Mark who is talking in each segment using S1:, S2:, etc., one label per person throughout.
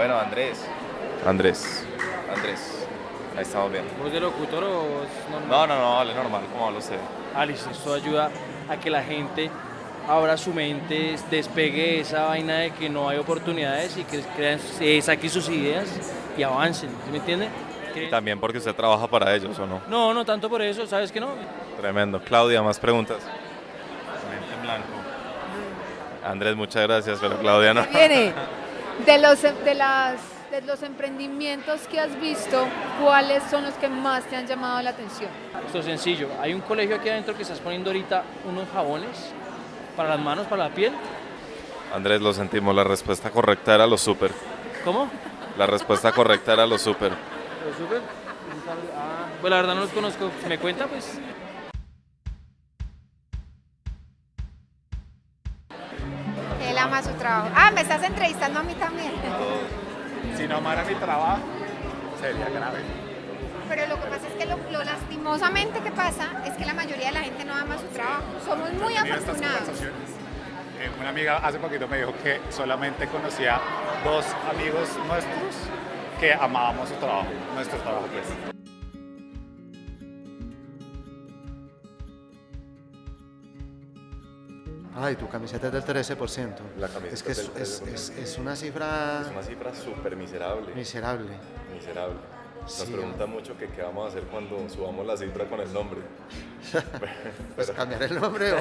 S1: Bueno, Andrés. Andrés. Ahí estamos bien.
S2: ¿Voz de locutor o es normal?
S1: No, hable normal, como habla usted.
S2: Listo, esto ayuda a que la gente abra su mente, despegue esa vaina de que no hay oportunidades y que crean, saquen sus ideas y avancen, ¿sí me entiende?
S1: Y también porque usted trabaja para ellos, ¿o no?
S2: No tanto por eso, ¿sabes que no?
S1: Tremendo. Claudia, más preguntas. Mente en blanco. Andrés, muchas gracias, pero Claudia no.
S3: Viene, de los emprendimientos que has visto, ¿cuáles son los que más te han llamado la atención?
S2: Esto es sencillo, hay un colegio aquí adentro que estás poniendo ahorita unos jabones para las manos, para la piel.
S1: Andrés, lo sentimos, la respuesta correcta era los súper.
S2: ¿Cómo?
S1: La respuesta correcta era los súper.
S2: ¿Los súper? Pues la verdad no los conozco, si me cuenta pues.
S3: Él ama su trabajo. Me estás entrevistando a mí también.
S4: Si no amara mi trabajo, sería grave.
S3: Pero lo que pasa es que lo lastimosamente que pasa es que la mayoría de la gente no ama su trabajo. Somos muy afortunados.
S4: Una amiga hace poquito me dijo que solamente conocía 2 amigos nuestros que amábamos su trabajo, nuestro trabajo pues.
S5: Ay, tu camiseta es del 13%.
S1: La camiseta
S5: es que
S1: es del 13%.
S5: es una cifra...
S1: Es una cifra súper miserable.
S5: Miserable.
S1: Nos
S5: Sí,
S1: preguntan mucho que qué vamos a hacer cuando subamos la cifra con el nombre.
S5: Pues cambiar el nombre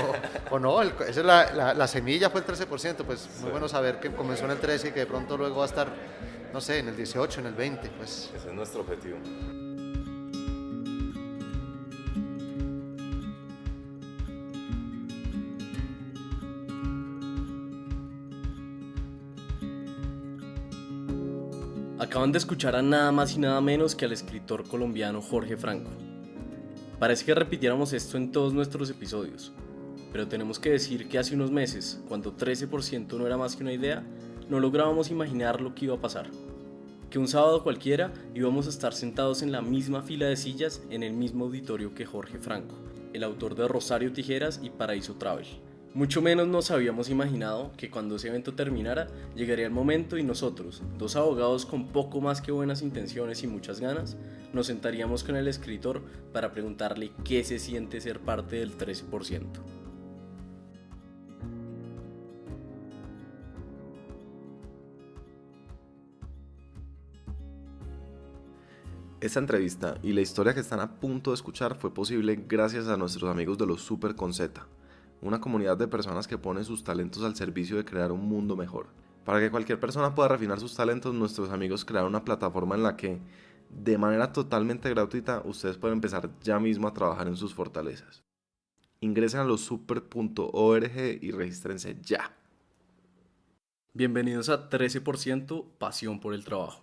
S5: o no, esa es la semilla fue el 13%, pues muy
S1: Sí.
S5: bueno saber que comenzó en el 13 y que de pronto luego va a estar, no sé, en el 18, en el 20, pues.
S1: Ese es nuestro objetivo.
S6: Acaban de escuchar a nada más y nada menos que al escritor colombiano Jorge Franco. Parece que repitiéramos esto en todos nuestros episodios, pero tenemos que decir que hace unos meses, cuando 13% no era más que una idea, no lográbamos imaginar lo que iba a pasar. Que un sábado cualquiera íbamos a estar sentados en la misma fila de sillas en el mismo auditorio que Jorge Franco, el autor de Rosario Tijeras y Paraíso Travel. Mucho menos nos habíamos imaginado que cuando ese evento terminara, llegaría el momento y nosotros, 2 abogados con poco más que buenas intenciones y muchas ganas, nos sentaríamos con el escritor para preguntarle qué se siente ser parte del 13%.
S7: Esta entrevista y la historia que están a punto de escuchar fue posible gracias a nuestros amigos de los Super con Z, una comunidad de personas que ponen sus talentos al servicio de crear un mundo mejor. Para que cualquier persona pueda refinar sus talentos, nuestros amigos crearon una plataforma en la que, de manera totalmente gratuita, ustedes pueden empezar ya mismo a trabajar en sus fortalezas. Ingresen a losuper.org y regístrense ya.
S6: Bienvenidos a 13% Pasión por el Trabajo.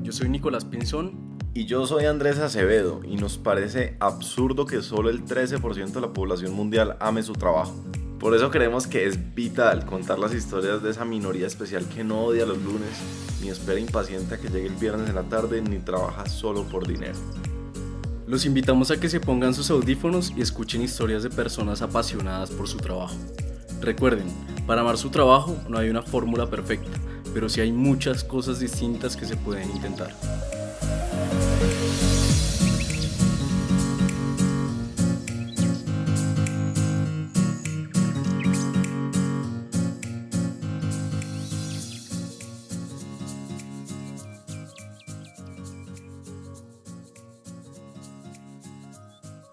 S6: Yo soy Nicolás Pinzón.
S7: Y yo soy Andrés Acevedo, y nos parece absurdo que solo el 13% de la población mundial ame su trabajo. Por eso creemos que es vital contar las historias de esa minoría especial que no odia los lunes, ni espera impaciente a que llegue el viernes en la tarde, ni trabaja solo por dinero.
S6: Los invitamos a que se pongan sus audífonos y escuchen historias de personas apasionadas por su trabajo. Recuerden, para amar su trabajo no hay una fórmula perfecta, pero sí hay muchas cosas distintas que se pueden intentar.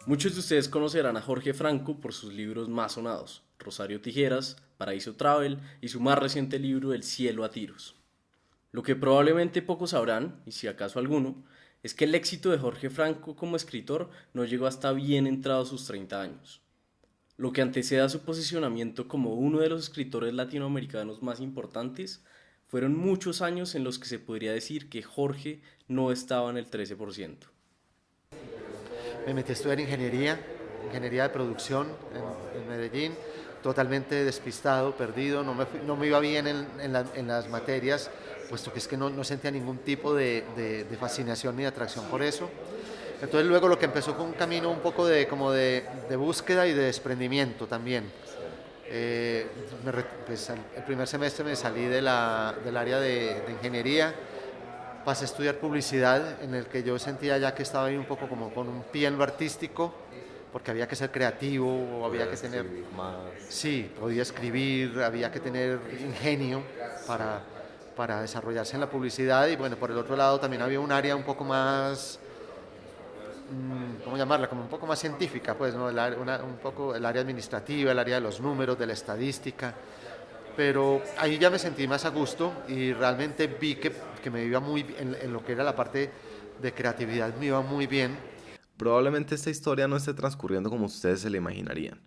S6: Muchos de ustedes conocerán a Jorge Franco por sus libros más sonados, Rosario Tijeras, Paraíso Travel y su más reciente libro El cielo a tiros. Lo que probablemente pocos sabrán, y si acaso alguno, es que el éxito de Jorge Franco como escritor no llegó hasta bien entrados sus 30 años. Lo que antecede a su posicionamiento como uno de los escritores latinoamericanos más importantes fueron muchos años en los que se podría decir que Jorge no estaba en el 13%.
S5: Me metí a estudiar ingeniería de producción en Medellín, totalmente despistado, perdido, no me iba bien en las materias, puesto que es que no sentía ningún tipo de fascinación ni de atracción por eso. Entonces luego lo que empezó fue un camino un poco de búsqueda y de desprendimiento también. Pues, el primer semestre me salí del área de ingeniería, pasé a estudiar publicidad, en el que yo sentía ya que estaba ahí un poco como con un pie en lo artístico, porque había que ser creativo, había que tener
S7: más.
S5: Sí, podía escribir, había que tener ingenio para desarrollarse en la publicidad, y bueno, por el otro lado también había un área un poco más, ¿cómo llamarla? Como un poco más científica, pues, ¿no? Un poco el área administrativa, el área de los números, de la estadística, pero ahí ya me sentí más a gusto y realmente vi que me iba muy bien en lo que era la parte de creatividad, me iba muy bien.
S7: Probablemente esta historia no esté transcurriendo como ustedes se la imaginarían.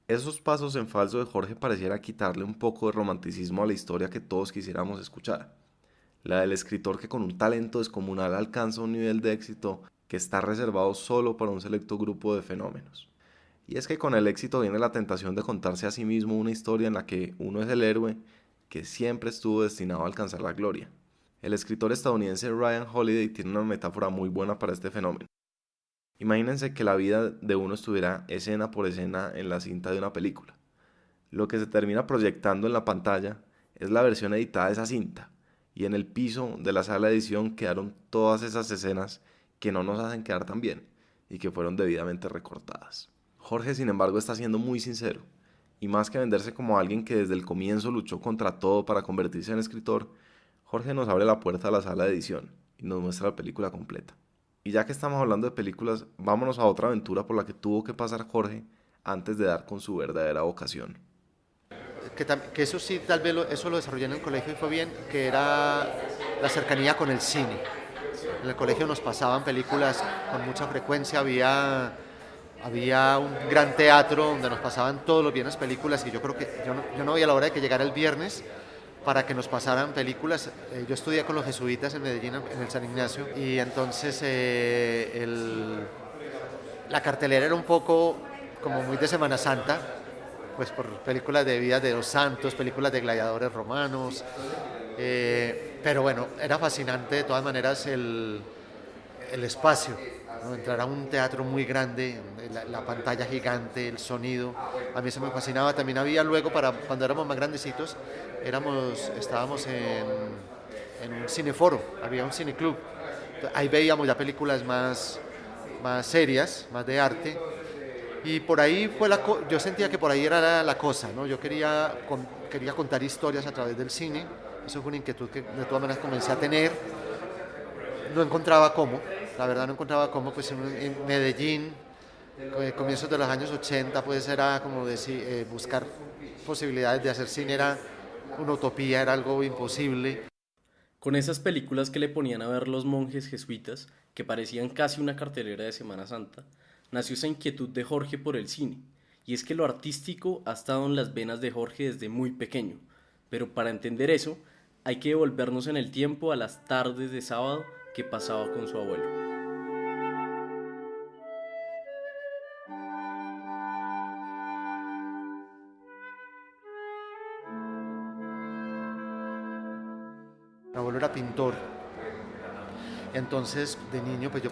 S7: Esos pasos en falso de Jorge pareciera quitarle un poco de romanticismo a la historia que todos quisiéramos escuchar. La del escritor que con un talento descomunal alcanza un nivel de éxito que está reservado solo para un selecto grupo de fenómenos. Y es que con el éxito viene la tentación de contarse a sí mismo una historia en la que uno es el héroe que siempre estuvo destinado a alcanzar la gloria. El escritor estadounidense Ryan Holiday tiene una metáfora muy buena para este fenómeno. Imagínense que la vida de uno estuviera escena por escena en la cinta de una película. Lo que se termina proyectando en la pantalla es la versión editada de esa cinta, y en el piso de la sala de edición quedaron todas esas escenas que no nos hacen quedar tan bien y que fueron debidamente recortadas. Jorge, sin embargo, está siendo muy sincero, y más que venderse como alguien que desde el comienzo luchó contra todo para convertirse en escritor, Jorge nos abre la puerta a la sala de edición y nos muestra la película completa. Y ya que estamos hablando de películas, vámonos a otra aventura por la que tuvo que pasar Jorge antes de dar con su verdadera vocación.
S5: Que eso sí, tal vez eso lo desarrollé en el colegio y fue bien, que era la cercanía con el cine. En el colegio nos pasaban películas con mucha frecuencia, había un gran teatro donde nos pasaban todos los viernes películas, y yo creo que yo no veía la hora de que llegara el viernes para que nos pasaran películas. Yo estudié con los jesuitas en Medellín, en el San Ignacio, y entonces la cartelera era un poco como muy de Semana Santa, pues por películas de vida de los santos, películas de gladiadores romanos, pero bueno, era fascinante de todas maneras el espacio, ¿no? Entrar a un teatro muy grande, la pantalla gigante, el sonido, a mí eso me fascinaba. También había luego, para cuando éramos más grandecitos, estábamos en un cineforo, había un cineclub, ahí veíamos ya películas más serias, más de arte, y por ahí yo sentía que por ahí era la cosa, ¿no? Yo quería contar historias a través del cine, eso fue una inquietud que de todas maneras comencé a tener. No encontraba cómo, la verdad no encontraba cómo, pues en Medellín, comienzos de los años 80, pues era como decir, buscar posibilidades de hacer cine era una utopía, era algo imposible.
S6: Con esas películas que le ponían a ver los monjes jesuitas, que parecían casi una cartelera de Semana Santa, nació esa inquietud de Jorge por el cine, y es que lo artístico ha estado en las venas de Jorge desde muy pequeño, pero para entender eso, hay que devolvernos en el tiempo a las tardes de sábado que pasaba con su abuelo.
S5: Mi abuelo era pintor, entonces de niño pues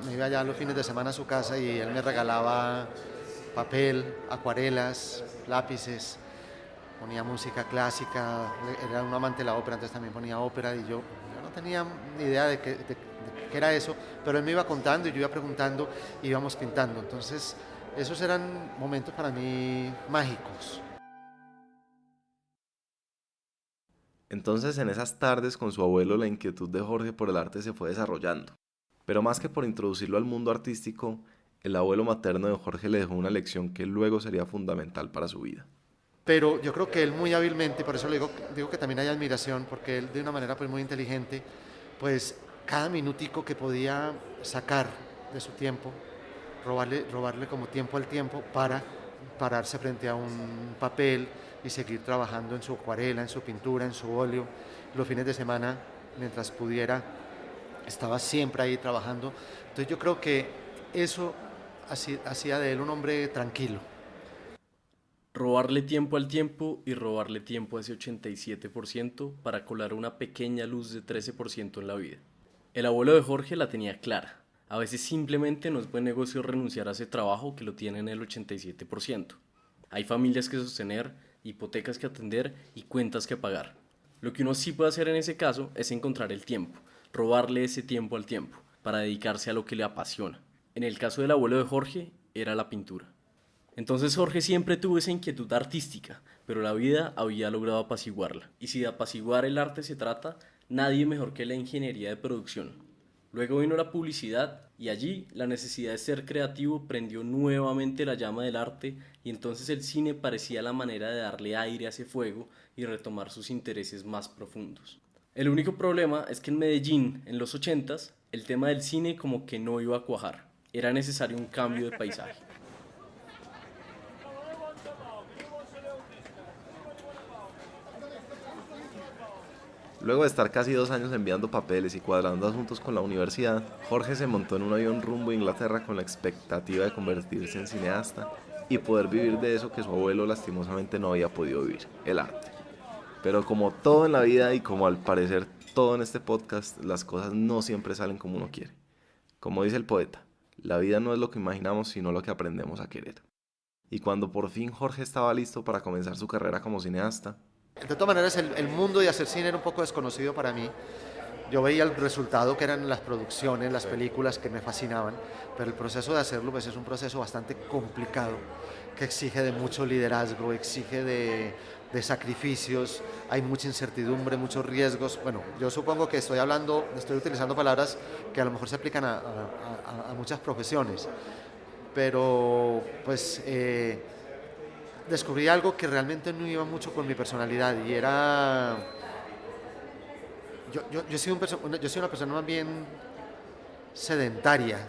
S5: me iba allá los fines de semana a su casa y él me regalaba papel, acuarelas, lápices, ponía música clásica, era un amante de la ópera, entonces también ponía ópera, y yo no tenía ni idea de qué era eso, pero él me iba contando y yo iba preguntando y íbamos pintando. Entonces esos eran momentos para mí mágicos.
S7: Entonces, en esas tardes con su abuelo, la inquietud de Jorge por el arte se fue desarrollando. Pero más que por introducirlo al mundo artístico, el abuelo materno de Jorge le dejó una lección que luego sería fundamental para su vida.
S5: Pero yo creo que él muy hábilmente, por eso le digo que también hay admiración, porque él de una manera pues muy inteligente, pues cada minutico que podía sacar de su tiempo, robarle como tiempo al tiempo para pararse frente a un papel y seguir trabajando en su acuarela, en su pintura, en su óleo. Los fines de semana, mientras pudiera, estaba siempre ahí trabajando. Entonces yo creo que eso hacía de él un hombre tranquilo.
S6: Robarle tiempo al tiempo y robarle tiempo a ese 87% para colar una pequeña luz de 13% en la vida. El abuelo de Jorge la tenía clara. A veces simplemente no es buen negocio renunciar a ese trabajo que lo tiene en el 87%. Hay familias que sostener, hipotecas que atender y cuentas que pagar. Lo que uno sí puede hacer en ese caso es encontrar el tiempo, robarle ese tiempo al tiempo, para dedicarse a lo que le apasiona. En el caso del abuelo de Jorge, era la pintura. Entonces Jorge siempre tuvo esa inquietud artística, pero la vida había logrado apaciguarla. Y si de apaciguar el arte se trata, nadie mejor que la ingeniería de producción. Luego vino la publicidad y allí la necesidad de ser creativo prendió nuevamente la llama del arte y entonces el cine parecía la manera de darle aire a ese fuego y retomar sus intereses más profundos. El único problema es que en Medellín, en los 80s, el tema del cine como que no iba a cuajar. Era necesario un cambio de paisaje.
S7: Luego de estar casi 2 años enviando papeles y cuadrando asuntos con la universidad, Jorge se montó en un avión rumbo a Inglaterra con la expectativa de convertirse en cineasta y poder vivir de eso que su abuelo lastimosamente no había podido vivir, el arte. Pero como todo en la vida y como al parecer todo en este podcast, las cosas no siempre salen como uno quiere. Como dice el poeta, la vida no es lo que imaginamos sino lo que aprendemos a querer. Y cuando por fin Jorge estaba listo para comenzar su carrera como cineasta,
S5: de todas maneras, el mundo de hacer cine era un poco desconocido para mí. Yo veía el resultado que eran las producciones, las películas que me fascinaban, pero el proceso de hacerlo pues, es un proceso bastante complicado, que exige de mucho liderazgo, exige de sacrificios, hay mucha incertidumbre, muchos riesgos. Bueno, yo supongo que estoy utilizando palabras que a lo mejor se aplican a muchas profesiones, pero pues... descubrí algo que realmente no iba mucho con mi personalidad y era... Yo soy una persona más bien sedentaria,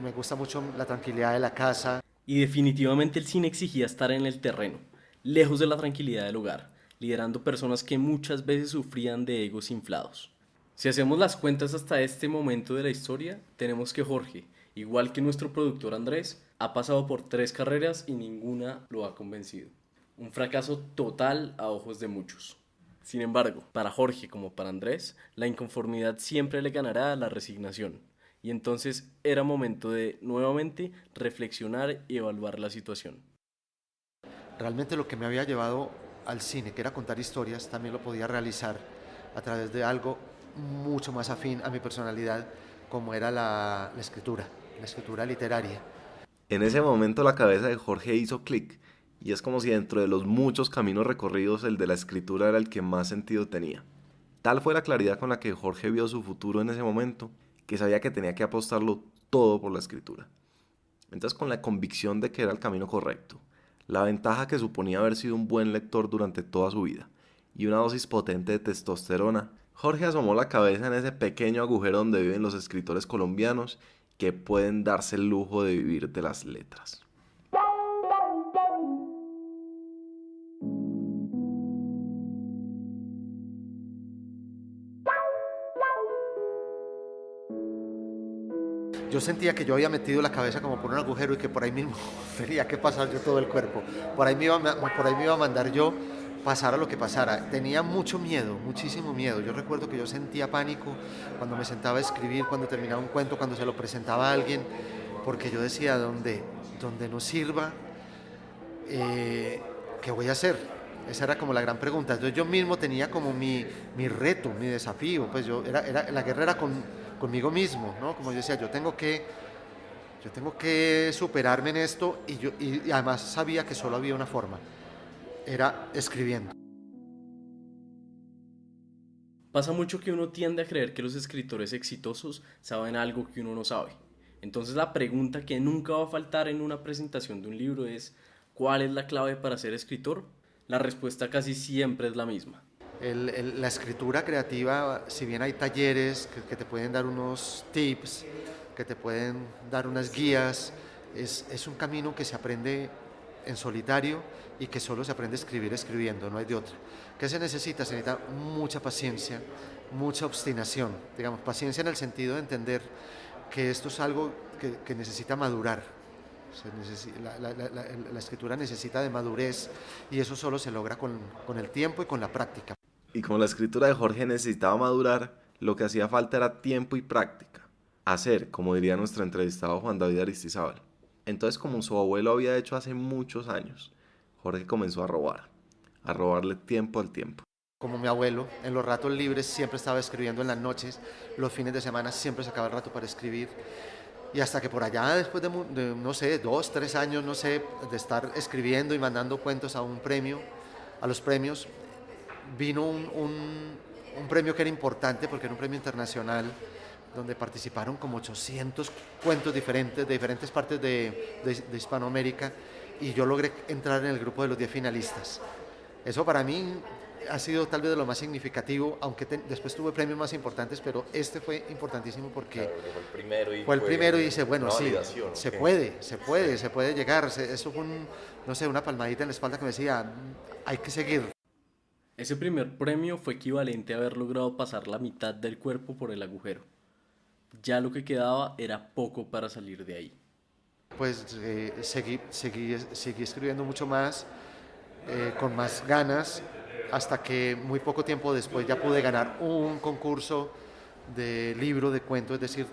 S5: me gusta mucho la tranquilidad de la casa.
S6: Y definitivamente el cine exigía estar en el terreno, lejos de la tranquilidad del hogar, liderando personas que muchas veces sufrían de egos inflados. Si hacemos las cuentas hasta este momento de la historia, tenemos que Jorge, igual que nuestro productor Andrés, ha pasado por 3 carreras y ninguna lo ha convencido. Un fracaso total a ojos de muchos. Sin embargo, para Jorge como para Andrés, la inconformidad siempre le ganará a la resignación. Y entonces era momento de, nuevamente, reflexionar y evaluar la situación.
S5: Realmente lo que me había llevado al cine, que era contar historias, también lo podía realizar a través de algo mucho más afín a mi personalidad, como era la escritura literaria.
S7: En ese momento la cabeza de Jorge hizo clic, y es como si dentro de los muchos caminos recorridos el de la escritura era el que más sentido tenía. Tal fue la claridad con la que Jorge vio su futuro en ese momento, que sabía que tenía que apostarlo todo por la escritura. Entonces, con la convicción de que era el camino correcto, la ventaja que suponía haber sido un buen lector durante toda su vida, y una dosis potente de testosterona, Jorge asomó la cabeza en ese pequeño agujero donde viven los escritores colombianos que pueden darse el lujo de vivir de las letras.
S5: Yo sentía que yo había metido la cabeza como por un agujero y que por ahí mismo tenía que pasar yo todo el cuerpo. Por ahí me iba a mandar yo pasara lo que pasara. Tenía mucho miedo, muchísimo miedo. Yo recuerdo que yo sentía pánico cuando me sentaba a escribir, cuando terminaba un cuento, cuando se lo presentaba a alguien, porque yo decía, donde no sirva, ¿qué voy a hacer? Esa era como la gran pregunta. Entonces yo mismo tenía como mi reto, mi desafío. Pues la guerra era conmigo mismo, ¿no? Como yo decía, yo tengo que superarme en esto y además sabía que solo había una forma. Era escribiendo.
S6: Pasa mucho que uno tiende a creer que los escritores exitosos saben algo que uno no sabe. Entonces la pregunta que nunca va a faltar en una presentación de un libro es ¿cuál es la clave para ser escritor? La respuesta casi siempre es la misma.
S5: La escritura creativa, si bien hay talleres que te pueden dar unos tips, que te pueden dar unas guías, es un camino que se aprende en solitario y que solo se aprende a escribir escribiendo, no hay de otra. ¿Qué se necesita? Se necesita mucha paciencia, mucha obstinación, digamos, paciencia en el sentido de entender que esto es algo que necesita madurar. La escritura necesita de madurez y eso solo se logra con el tiempo y con la práctica.
S7: Y como la escritura de Jorge necesitaba madurar, lo que hacía falta era tiempo y práctica. Hacer, como diría nuestro entrevistado Juan David Aristizábal. Entonces, como su abuelo había hecho hace muchos años, Jorge comenzó a robarle tiempo al tiempo.
S5: Como mi abuelo, en los ratos libres siempre estaba escribiendo en las noches, los fines de semana siempre sacaba el rato para escribir. Y hasta que por allá, después de no sé, 2, 3 años, no sé, de estar escribiendo y mandando cuentos a los premios, vino un premio que era importante porque era un premio internacional donde participaron como 800 cuentos diferentes de diferentes partes de Hispanoamérica, y yo logré entrar en el grupo de los 10 finalistas. Eso para mí ha sido tal vez de lo más significativo, aunque después tuve premios más importantes, pero este fue importantísimo porque
S7: claro,
S5: fue el primero y dice, bueno, sí, se
S7: ¿okay?
S5: puede llegar. Eso fue no sé, una palmadita en la espalda que me decía, hay que seguir.
S6: Ese primer premio fue equivalente a haber logrado pasar la mitad del cuerpo por el agujero. Ya lo que quedaba era poco para salir de ahí.
S5: Pues seguí escribiendo mucho más, con más ganas, hasta que muy poco tiempo después ya pude ganar un concurso de libro de cuentos, es decir,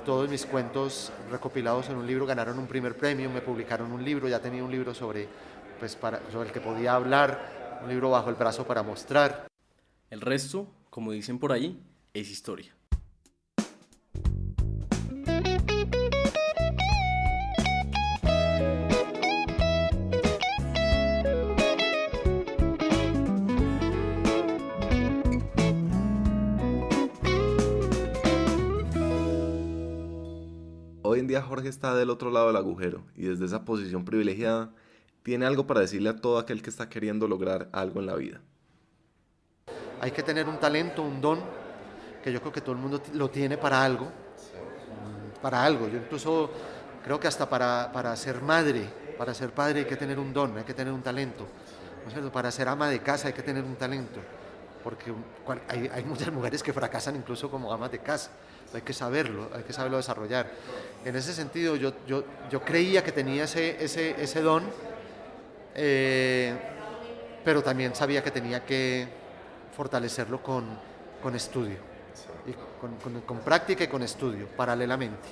S5: todos mis cuentos recopilados en un libro ganaron un primer premio, me publicaron un libro, ya tenía un libro sobre el que podía hablar, un libro bajo el brazo para mostrar.
S6: El resto, como dicen por ahí, es historia.
S7: Hoy en día Jorge está del otro lado del agujero y desde esa posición privilegiada tiene algo para decirle a todo aquel que está queriendo lograr algo en la vida.
S5: Hay que tener un talento, un don, que yo creo que todo el mundo lo tiene para algo. Yo incluso creo que hasta para ser madre, para ser padre hay que tener un don, hay que tener un talento. ¿No es cierto? Para ser ama de casa hay que tener un talento, porque hay muchas mujeres que fracasan incluso como amas de casa. Hay que saberlo desarrollar. En ese sentido yo creía que tenía ese don, pero también sabía que tenía que fortalecerlo con estudio, y con práctica y con estudio, paralelamente.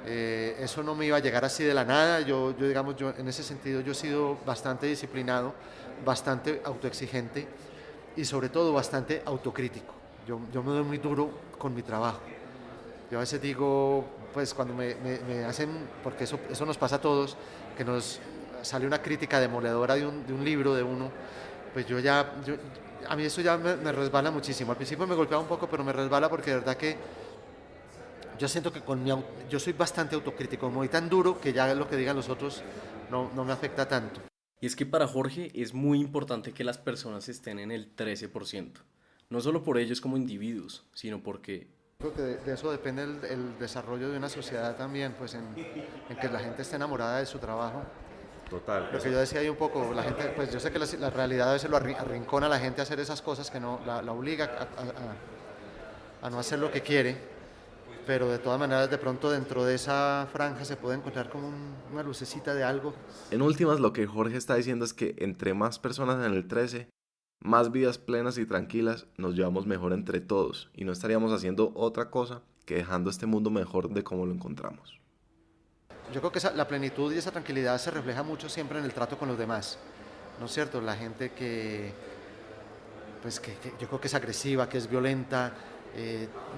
S5: Eso no me iba a llegar así de la nada. Yo en ese sentido yo he sido bastante disciplinado, bastante autoexigente y sobre todo bastante autocrítico. Yo me doy muy duro con mi trabajo. Yo a veces digo, pues cuando me hacen, porque eso nos pasa a todos, que nos sale una crítica demoledora de un libro de uno, pues a mí eso ya me resbala muchísimo. Al principio me golpeaba un poco, pero me resbala porque de verdad que yo siento que yo soy bastante autocrítico, muy tan duro que ya lo que digan los otros no me afecta tanto.
S6: Y es que para Jorge es muy importante que las personas estén en el 13%. No solo por ellos como individuos, sino porque...
S5: Creo que de eso depende el desarrollo de una sociedad también, pues en que la gente esté enamorada de su trabajo.
S7: Total.
S5: Lo que yo decía ahí un poco, la gente, pues yo sé que la realidad a veces lo arrincona a la gente a hacer esas cosas que no la obliga a no hacer lo que quiere, pero de todas maneras de pronto dentro de esa franja se puede encontrar como una lucecita de algo.
S7: En últimas, lo que Jorge está diciendo es que entre más personas en el 13, más vidas plenas y tranquilas nos llevamos mejor entre todos y no estaríamos haciendo otra cosa que dejando este mundo mejor de como lo encontramos.
S5: Yo creo que la plenitud y esa tranquilidad se refleja mucho siempre en el trato con los demás, ¿no es cierto? La gente que yo creo que es agresiva, que es violenta,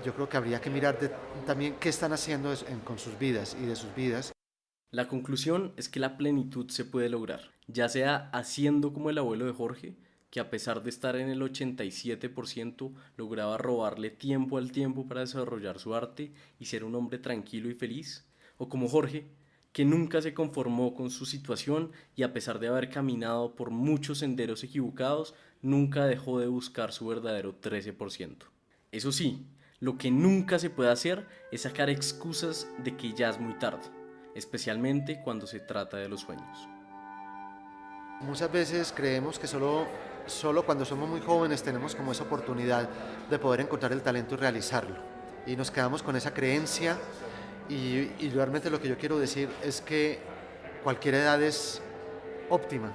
S5: yo creo que habría que mirar también qué están haciendo con sus vidas y de sus vidas.
S6: La conclusión es que la plenitud se puede lograr, ya sea haciendo como el abuelo de Jorge, que a pesar de estar en el 87% lograba robarle tiempo al tiempo para desarrollar su arte y ser un hombre tranquilo y feliz, o como Jorge, que nunca se conformó con su situación y a pesar de haber caminado por muchos senderos equivocados, nunca dejó de buscar su verdadero 13%. Eso sí, lo que nunca se puede hacer es sacar excusas de que ya es muy tarde, especialmente cuando se trata de los sueños.
S5: Muchas veces creemos que solo cuando somos muy jóvenes tenemos como esa oportunidad de poder encontrar el talento y realizarlo. Y nos quedamos con esa creencia y realmente lo que yo quiero decir es que cualquier edad es óptima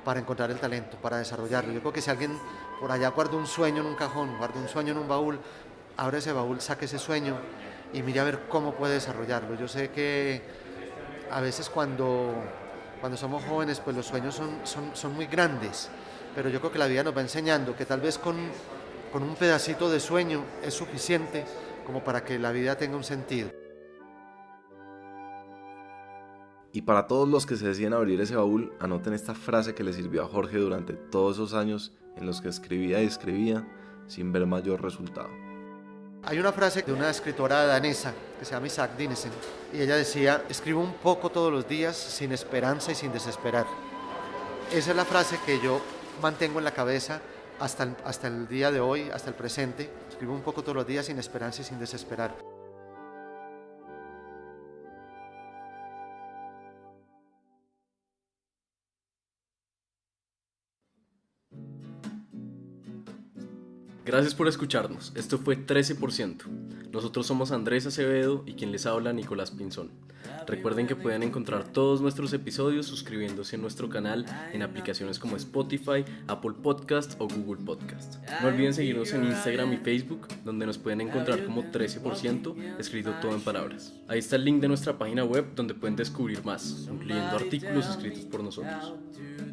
S5: para encontrar el talento, para desarrollarlo. Yo creo que si alguien por allá guarda un sueño en un cajón, guarda un sueño en un baúl, abre ese baúl, saque ese sueño y mire a ver cómo puede desarrollarlo. Yo sé que a veces cuando somos jóvenes, pues los sueños son muy grandes, pero yo creo que la vida nos va enseñando que tal vez con un pedacito de sueño es suficiente como para que la vida tenga un sentido.
S7: Y para todos los que se deciden abrir ese baúl, anoten esta frase que le sirvió a Jorge durante todos esos años en los que escribía y escribía sin ver mayor resultado.
S5: Hay una frase de una escritora danesa que se llama Isaac Dinesen y ella decía: escribo un poco todos los días sin esperanza y sin desesperar. Esa es la frase que yo mantengo en la cabeza hasta el día de hoy, hasta el presente. Escribo un poco todos los días sin esperanza y sin desesperar.
S6: Gracias por escucharnos, esto fue 13%. Nosotros somos Andrés Acevedo y quien les habla, Nicolás Pinzón. Recuerden que pueden encontrar todos nuestros episodios suscribiéndose a nuestro canal en aplicaciones como Spotify, Apple Podcast o Google Podcast. No olviden seguirnos en Instagram y Facebook, donde nos pueden encontrar como 13%, escrito todo en palabras. Ahí está el link de nuestra página web donde pueden descubrir más, incluyendo artículos escritos por nosotros.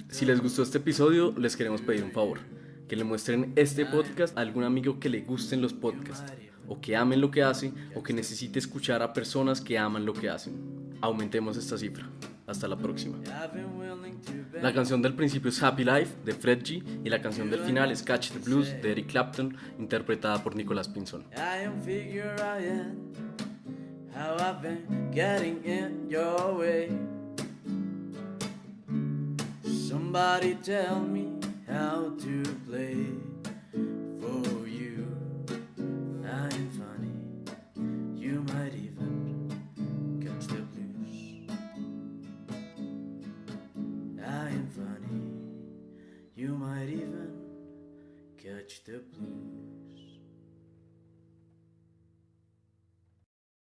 S6: Si les gustó este episodio, les queremos pedir un favor: que le muestren este podcast a algún amigo que le gusten los podcasts, o que amen lo que hace, o que necesite escuchar a personas que aman lo que hacen. Aumentemos esta cifra. Hasta la próxima. La canción del principio es Happy Life, de Fred G, y la canción del final es Catch the Blues, de Eric Clapton, interpretada por Nicolás Pinzón. Somebody tell me how to play for you. I'm funny, you might even catch the blues. I'm funny, you might even catch the blues.